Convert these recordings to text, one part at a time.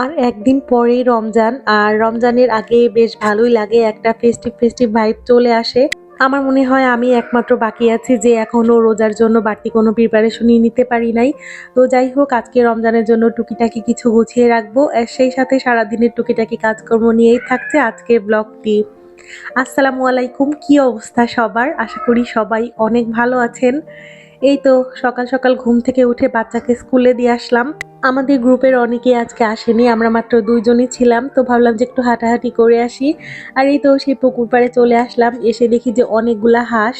আর একদিন পরেই রমজান। আর রমজানের আগে বেশ ভালোই লাগে, একটা ফেস্টিভ ভাইব চলে আসে। আমার মনে হয় আমি একমাত্র বাকি আছি যে এখনো রোজার জন্য বাড়তি কোনো প্রিপারেশনই নিতে পারি নাই। তো যাই হোক, আজকে রমজানের জন্য টুকিটাকি কিছু গুছিয়ে রাখবো। আর সেই সাথে সারাদিনের টুকিটাকি কাজকর্ম নিয়েই থাকছে আজকের ব্লগটি। আসসালামু আলাইকুম, কি অবস্থা সবার? আশা করি সবাই অনেক ভালো আছেন। এই তো সকাল সকাল ঘুম থেকে উঠে বাচ্চাকে স্কুলে দিয়ে আসলাম। আমাদের গ্রুপের অনেকেই আজকে আসেনি, আমরা মাত্র ২ জনই ছিলাম। তো ভাবলাম যে একটু হাঁটাহাঁটি করে আসি। আর এই তো সেই পুকুর পাড়ে চলে আসলাম। এসে দেখি যে অনেকগুলা হাঁস,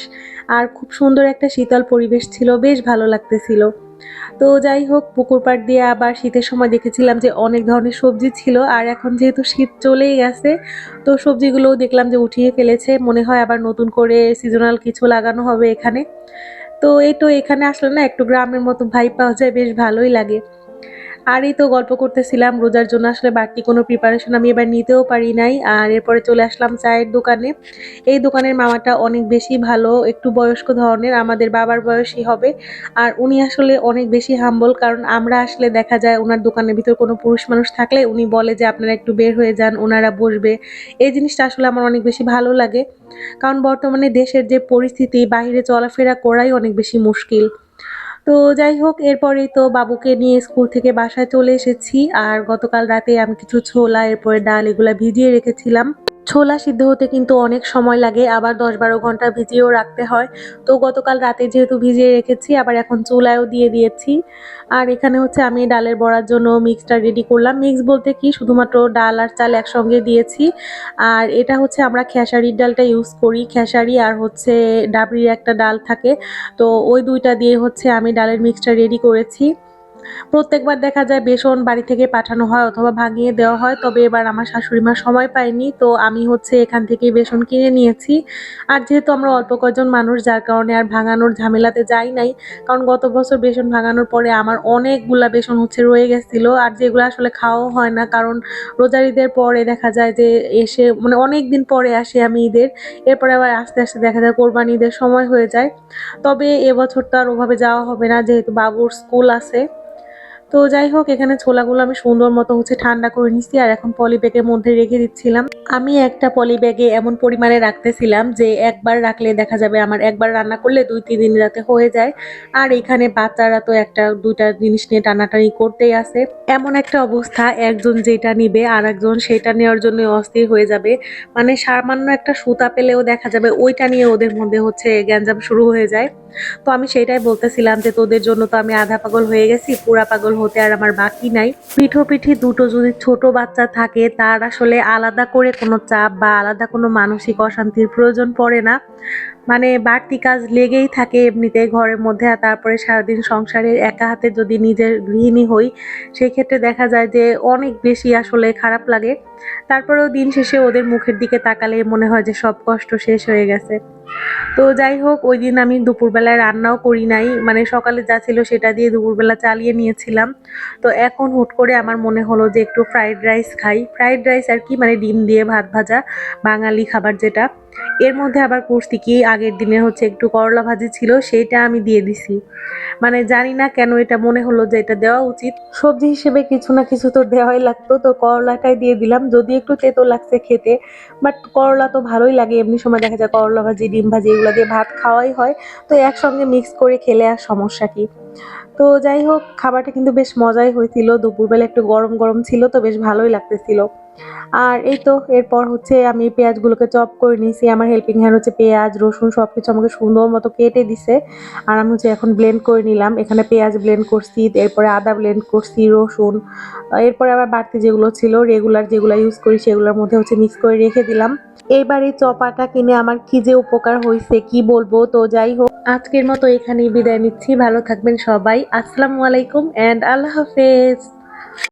আর খুব সুন্দর একটা শীতল পরিবেশ ছিল, বেশ ভালো লাগতেছিল। তো যাই হোক, পুকুর পাড় দিয়ে আবার শীতের সময় দেখেছিলাম যে অনেক ধরনের সবজি ছিল, আর এখন যেহেতু শীত চলেই গেছে, তো সবজিগুলোও দেখলাম যে উঠিয়ে ফেলেছে। মনে হয় আবার নতুন করে সিজনাল কিছু লাগানো হবে এখানে। তো এই তো এখানে আসলে না একটু গ্রামের মতো ভাইব পাওয়া যায়, বেশ ভালোই লাগে। আর এই তো গল্প করতেছিলাম, রোজার জন্য আসলে বাড়তি কোনো প্রিপারেশন আমি এবার নিতেও পারি নাই। আর এরপরে চলে আসলাম চায়ের দোকানে। এই দোকানের মামাটা অনেক বেশি ভালো, একটু বয়স্ক ধরনের, আমাদের বাবার বয়সী হবে। আর উনি আসলে অনেক বেশি হাম্বল, কারণ আমরা আসলে দেখা যায় উনার দোকানের ভিতর কোনো পুরুষ মানুষ থাকলে উনি বলে যে আপনারা একটু বের হয়ে যান, ওনারা বসবে। এই জিনিসটা আসলে আমার অনেক বেশি ভালো লাগে, কারণ বর্তমানে দেশের যে পরিস্থিতি, বাহিরে চলাফেরা করাই অনেক বেশি মুশকিল। তো যাই হোক, এরপরেই তো বাবুকে নিয়ে স্কুল থেকে বাসায় চলে এসেছি। আর গতকাল রাতে আমি কিছু ছোলা, এরপরে ডাল এগুলা ভিজিয়ে রেখেছিলাম। ছোলা সিদ্ধ হতে কিন্তু অনেক সময় লাগে, আবার ১০-১২ ঘন্টা ভিজিয়েও রাখতে হয়। তো গতকাল রাতে যেহেতু ভিজিয়ে রেখেছি, আবার এখন চুলায়ও দিয়ে দিয়েছি। আর এখানে হচ্ছে আমি ডালের বড়ার জন্য মিক্সটা রেডি করলাম। মিক্স বলতে কি, শুধুমাত্র ডাল আর চাল একসঙ্গে দিয়েছি। আর এটা হচ্ছে আমরা খেসারির ডালটা ইউজ করি। খেসারি আর হচ্ছে ডাবরির একটা ডাল থাকে। তো ওই ২ টা দিয়ে হচ্ছে আমি ডালের মিক্সটা রেডি করেছি। প্রত্যেকবার দেখা যায় বেসন বাড়ি থেকে পাঠানো হয় অথবা ভাঙিয়ে দেওয়া হয়। তবে এবার আমার শাশুড়ি মা সময় পায়নি। তো আমি হচ্ছে এখান থেকেই বেসন কিনে নিয়েছি। আর যেহেতু আমরা অল্প কয়েকজন মানুষ, যার কারণে আর ভাঙানোর ঝামেলাতে যাই নাই। কারণ গত বছর বেসন ভাঙানোর পরে আমার অনেকগুলা বেসন হচ্ছে রয়ে গেছিল। আর যেগুলো আসলে খাওয়াও হয় না, কারণ রোজার ঈদের পরে দেখা যায় যে এসে মানে অনেকদিন পরে আসি আমি ঈদের। এরপরে আবার আস্তে, আস্তে দেখা যায় কোরবানি ঈদের সময় হয়ে যায়। তবে এবছর তো আর ওভাবে যাওয়া হবে না, যেহেতু বাবুর স্কুল আছে। তো যাই হোক, এখানে ছোলাগুলো আমি সুন্দর মতো হচ্ছে ঠান্ডা করে নিচ্ছি, আর এখন পলি ব্যাগের মধ্যে রেখে দিচ্ছিলাম। আমি একটা পলি ব্যাগে এমন পরিমাণে রাখতেছিলাম যে একবার রাখলে দেখা যাবে আমার একবার রান্না করলে ২-৩ দিন যাতে হয়ে যায়। আর এখানে বাচ্চারা তো একটা দুইটা জিনিস নিয়ে টানাটানি করতেই আছে। এমন একটা অবস্থা, একজন যেটা নিবে আর একজন সেটা নেওয়ার জন্য অস্থির হয়ে যাবে। মানে সামান্য একটা সুতা পেলেও দেখা যাবে ওইটা নিয়ে ওদের মধ্যে হচ্ছে গ্যাঞ্জাম শুরু হয়ে যায়। তো আমি সেটাই বলতেছিলাম যে তোদের জন্য তো আমি আধা পাগল হয়ে গেছি, পুরা পাগল হতে আর আমার বাকি নাই। পিঠোপিঠি দুটো যদি ছোট বাচ্চা থাকে, তার আসলে আলাদা করে কোনো চাপ বা আলাদা কোনো মানসিক অশান্তির প্রয়োজন পড়ে না। মানে বাড়তি কাজ লেগেই থাকে এমনিতেই ঘরের মধ্যে। আর তারপরে সারাদিন সংসারের একা হাতে যদি নিজের গৃহিণী হই, সেই ক্ষেত্রে দেখা যায় যে অনেক বেশি আসলে খারাপ লাগে। তারপরেও দিন শেষে ওদের মুখের দিকে তাকালে মনে হয় যে সব কষ্ট শেষ হয়ে গেছে। তো যাই হোক, ওইদিন আমি দুপুরবেলায় রান্নাও করি নাই। মানে সকালে যা ছিল সেটা দিয়ে দুপুরবেলা চালিয়ে নিয়েছিলাম। তো এখন হুট করে আমার মনে হলো যে একটু ফ্রাইড রাইস খাই। ফ্রাইড রাইস আর কি, মানে ডিম দিয়ে ভাত ভাজা, বাঙালি খাবার যেটা। এর মধ্যে আবার করছি কি, আগের দিনের হচ্ছে একটু করলা ভাজি ছিল, সেইটা আমি দিয়ে দিছি। মানে জানি না কেন এটা মনে হলো যে এটা দেওয়া উচিত। সবজি হিসেবে কিছু না কিছু তো দেওয়াই লাগতো, তো করলাটাই দিয়ে দিলাম। যদিও একটু তেতো লাগছে খেতে, বাট করলা তো ভালোই লাগে। এমনি সময় দেখা যায় করলা ভাজি, ডিম ভাজি এগুলো দিয়ে ভাত খাওয়াই হয়। তো একসঙ্গে মিক্স করে খেলে আর সমস্যা কি? তো যাই হোক, খাবারটা কিন্তু বেশ মজাই হয়েছিল। দুপুরবেলা একটু গরম গরম ছিল, তো বেশ ভালোই লাগতেছিল। আর এই তো এরপর হচ্ছে আমি পেঁয়াজগুলোকে চপ করে নিয়েছি। আমার হেল্পিং হ্যান্ড হচ্ছে পেঁয়াজ, রসুন সবকিছু আমাকে সুন্দর মতো কেটে দিছে। আর আমি হচ্ছে এখন ব্লেন্ড করে নিলাম। এখানে পেঁয়াজ ব্লেন্ড করছি, এরপরে আদা ব্লেন্ড করছি, রসুন। এরপরে আবার বাড়তি যেগুলো ছিল, রেগুলার যেগুলো ইউজ করি সেগুলোর মধ্যে হচ্ছে মিক্স করে রেখে দিলাম। এইবার এই চপাটা কিনে আমার কি যে উপকার হয়েছে কি বলবো। তো যাই হোক, আজকের মতো এখানেই বিদায় নিচ্ছি। ভালো থাকবেন সবাই। আসসালামু আলাইকুম অ্যান্ড আল্লাহ হাফেজ।